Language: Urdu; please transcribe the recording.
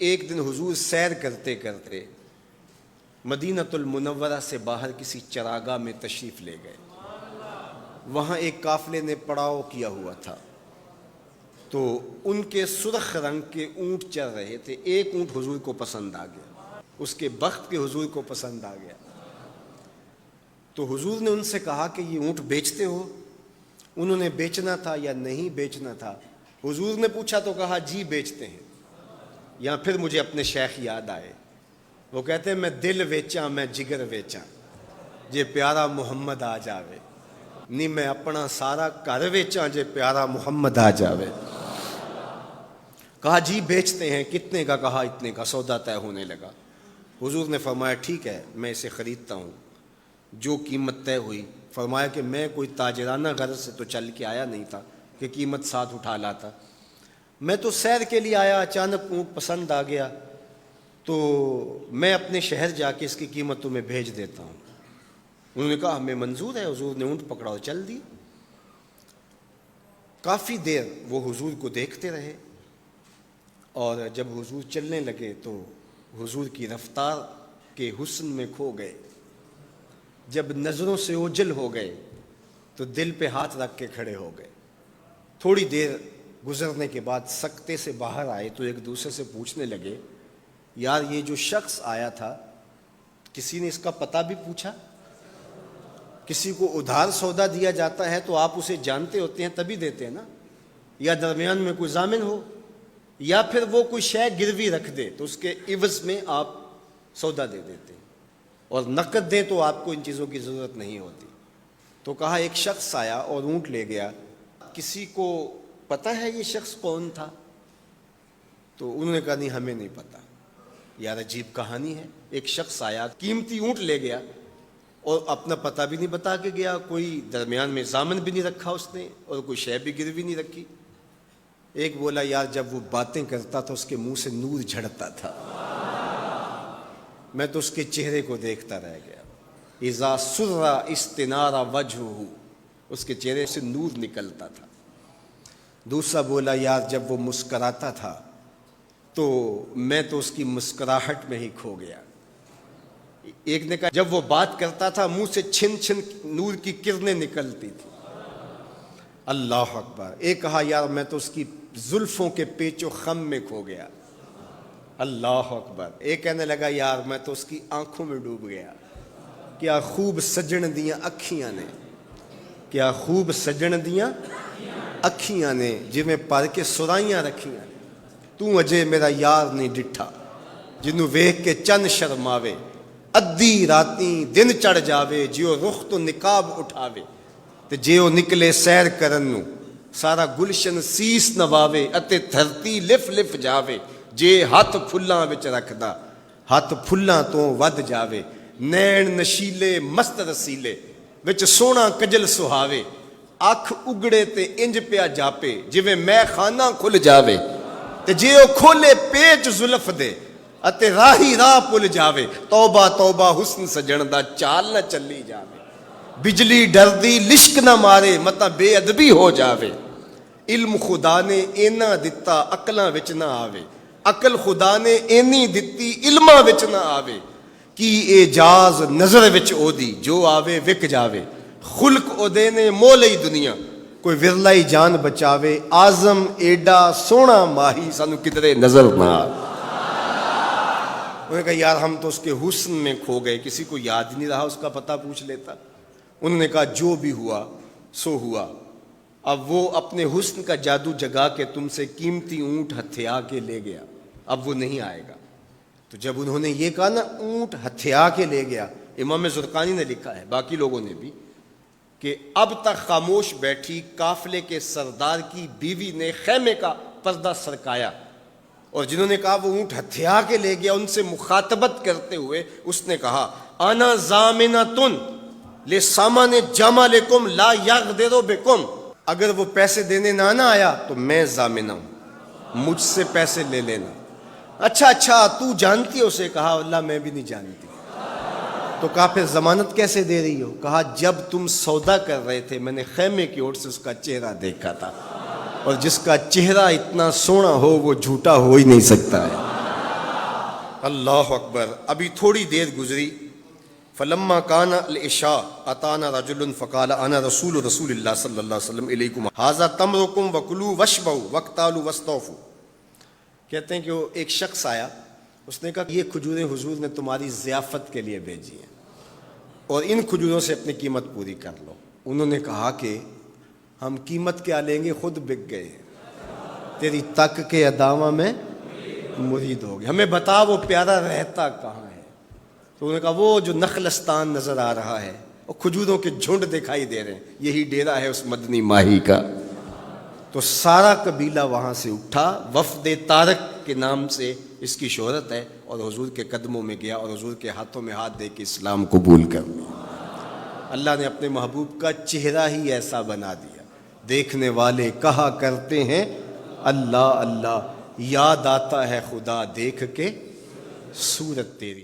ایک دن حضور سیر کرتے کرتے مدینۃ المنورہ سے باہر کسی چراگاہ میں تشریف لے گئے. وہاں ایک قافلے نے پڑاؤ کیا ہوا تھا، تو ان کے سرخ رنگ کے اونٹ چل رہے تھے. ایک اونٹ حضور کو پسند آ گیا، اس کے بخت کے حضور کو پسند آ گیا. تو حضور نے ان سے کہا کہ یہ اونٹ بیچتے ہو؟ انہوں نے بیچنا تھا یا نہیں بیچنا تھا. حضور نے پوچھا تو کہا جی بیچتے ہیں. یا پھر مجھے اپنے شیخ یاد آئے، وہ کہتے ہیں میں دل ویچاں میں جگر ویچاں جے پیارا محمد آ جاوے، نہیں میں اپنا سارا گھر ویچاں جے پیارا محمد آ جاوے. کہا جی بیچتے ہیں. کتنے کا؟ کہا اتنے کا. سودا طے ہونے لگا. حضور نے فرمایا ٹھیک ہے میں اسے خریدتا ہوں. جو قیمت طے ہوئی، فرمایا کہ میں کوئی تاجرانہ غرض سے تو چل کے آیا نہیں تھا کہ قیمت ساتھ اٹھا لاتا. میں تو سیر کے لیے آیا، اچانک اونٹ پسند آ گیا، تو میں اپنے شہر جا کے اس کی قیمت تمہیں بھیج دیتا ہوں. انہوں نے کہا ہمیں منظور ہے. حضور نے اونٹ پکڑا اور چل دی. کافی دیر وہ حضور کو دیکھتے رہے، اور جب حضور چلنے لگے تو حضور کی رفتار کے حسن میں کھو گئے. جب نظروں سے اوجھل ہو گئے تو دل پہ ہاتھ رکھ کے کھڑے ہو گئے. تھوڑی دیر گزرنے کے بعد سکتے سے باہر آئے تو ایک دوسرے سے پوچھنے لگے یار یہ جو شخص آیا تھا کسی نے اس کا پتہ بھی پوچھا؟ کسی کو ادھار سودا دیا جاتا ہے تو آپ اسے جانتے ہوتے ہیں تبھی دیتے ہیں نا، یا درمیان میں کوئی ضامن ہو، یا پھر وہ کوئی شے گروی رکھ دے تو اس کے عوض میں آپ سودا دے دیتے ہیں، اور نقد دیں تو آپ کو ان چیزوں کی ضرورت نہیں ہوتی. تو کہا ایک شخص آیا اور اونٹ لے گیا، کسی کو پتہ ہے یہ شخص کون تھا؟ تو انہوں نے کہا نہیں ہمیں نہیں پتہ. یار عجیب کہانی ہے، ایک شخص آیا قیمتی اونٹ لے گیا اور اپنا پتہ بھی نہیں بتا کے گیا، کوئی درمیان میں ضامن بھی نہیں رکھا اس نے، اور کوئی شے بھی گروی نہیں رکھی. ایک بولا یار جب وہ باتیں کرتا تھا اس کے منہ سے نور جھڑتا تھا، میں تو اس کے چہرے کو دیکھتا رہ گیا. اذا سر استنار وجہہ، اس کے چہرے سے نور نکلتا تھا. دوسرا بولا یار جب وہ مسکراتا تھا تو میں تو اس کی مسکراہٹ میں ہی کھو گیا. ایک نے کہا جب وہ بات کرتا تھا منہ سے چھن چھن نور کی کرنیں نکلتی تھی. اللہ اکبر. ایک کہا یار میں تو اس کی زلفوں کے پیچ و خم میں کھو گیا. اللہ اکبر. ایک کہنے لگا یار میں تو اس کی آنکھوں میں ڈوب گیا. کیا خوب سجن دیاں اکھیاں نے، کیا خوب سجن دیاں اکھیاں نے جویں پر کے سرائیاں رکھیاں نے. تو اجے میرا یار نہیں ڈٹھا جنوں ویکھ کے چن شرماوے. ادھی راتیں دن چڑھ جاوے جیو رخ تو نقاب اٹھاوے. تے جیو نکلے سیر کرن نو سارا گلشن سیس نواوے. اتے دھرتی لف لف جاوے جے ہاتھ پھلاں وچ رکھدا ہاتھ پھلاں تو ود جاوے. نین نشیلے مست رسیلے وچ سونا کجل سہاوے. اکھ اگڑے تے انج پیا جاپے جویں میں خانہ کھل جاوے. تے جے او کھولے پیچ زلف دے اتے راہی راہ پل جاوے. توبہ توبہ حسن سجن دا چال نہ چلی جاوے. بجلی ڈردی لشک نہ مارے متا بے ادبی ہو جاوے. علم خدا نے اینا دتا عقلاں وچ نہ آوے. عقل خدا نے اینی دتی علماں وچ نہ آوے. کی اعجاز نظر وچ او دی جو آوے وک جاوے. خلق او دے نے مولئی دنیا کوئی ورلائی جان بچاوے. آزم ایڈا سونا ماہی سانو کدرے نظر نہ آوے. انہوں نے کہا یار ہم تو اس کے حسن میں کھو گئے، کسی کو یاد نہیں رہا اس کا پتہ پوچھ لیتا. انہوں نے کہا جو بھی ہوا سو ہوا. اب وہ اپنے حسن کا جادو جگا کے تم سے قیمتی اونٹ ہتھیا کے لے گیا، اب وہ نہیں آئے گا. تو جب انہوں نے یہ کہا نا اونٹ ہتھیا کے لے گیا، امام زرقانی نے لکھا ہے باقی لوگوں نے بھی کہ اب تک خاموش بیٹھی قافلے کے سردار کی بیوی نے خیمے کا پردہ سرکایا، اور جنہوں نے کہا وہ اونٹ ہتھیا کے لے گیا ان سے مخاطبت کرتے ہوئے اس نے کہا انا ضامنۃ لسامان جمالکم لا یغدر بکم. اگر وہ پیسے دینے نہ آیا تو میں ضامنہ ہوں، مجھ سے پیسے لے لینا. اچھا تو جانتی ہو؟ اسے کہا اللہ میں بھی نہیں جانتی. تو کہا پھر ضمانت کیسے دے رہی ہو؟ کہا جب تم سودا کر رہے تھے میں نے خیمے کی اوٹ سے اس کا چہرہ دیکھا تھا، اور جس کا چہرہ اتنا سونا ہو وہ جھوٹا ہو ہی نہیں سکتا ہے. اللہ اکبر. ابھی تھوڑی دیر گزری. فلما کان العشاء اتانا رجل فقال انا رسول اللہ صلی اللہ علیہ وسلم الیکم ھذا تمرکم وکلوا واشبعوا واقتالوا واستوفوا. کہتے ہیں کہ وہ ایک شخص آیا, اس نے کہا یہ کھجوریں حضور نے تمہاری ضیافت کے لیے بھیجی ہیں اور ان کھجوروں سے اپنی قیمت پوری کر لو. انہوں نے کہا کہ ہم قیمت کیا لیں گے, خود بک گئے ہیں, تیری تک کے ادامہ میں مرید ہو گئے, ہمیں بتا وہ پیارا رہتا کہاں ہے. تو انہوں نے کہا وہ جو نخلستان نظر آ رہا ہے, اور کھجوروں کے جھنڈ دکھائی دے رہے ہیں, یہی ڈیرا ہے اس مدنی ماہی کا. تو سارا قبیلہ وہاں سے اٹھا, وفد طارق کے نام سے اس کی شہرت ہے, اور حضور کے قدموں میں گیا اور حضور کے ہاتھوں میں ہاتھ دے کے اسلام قبول کر لیا. اللہ نے اپنے محبوب کا چہرہ ہی ایسا بنا دیا, دیکھنے والے کہا کرتے ہیں اللہ اللہ, یاد آتا ہے خدا دیکھ کے صورت تیری.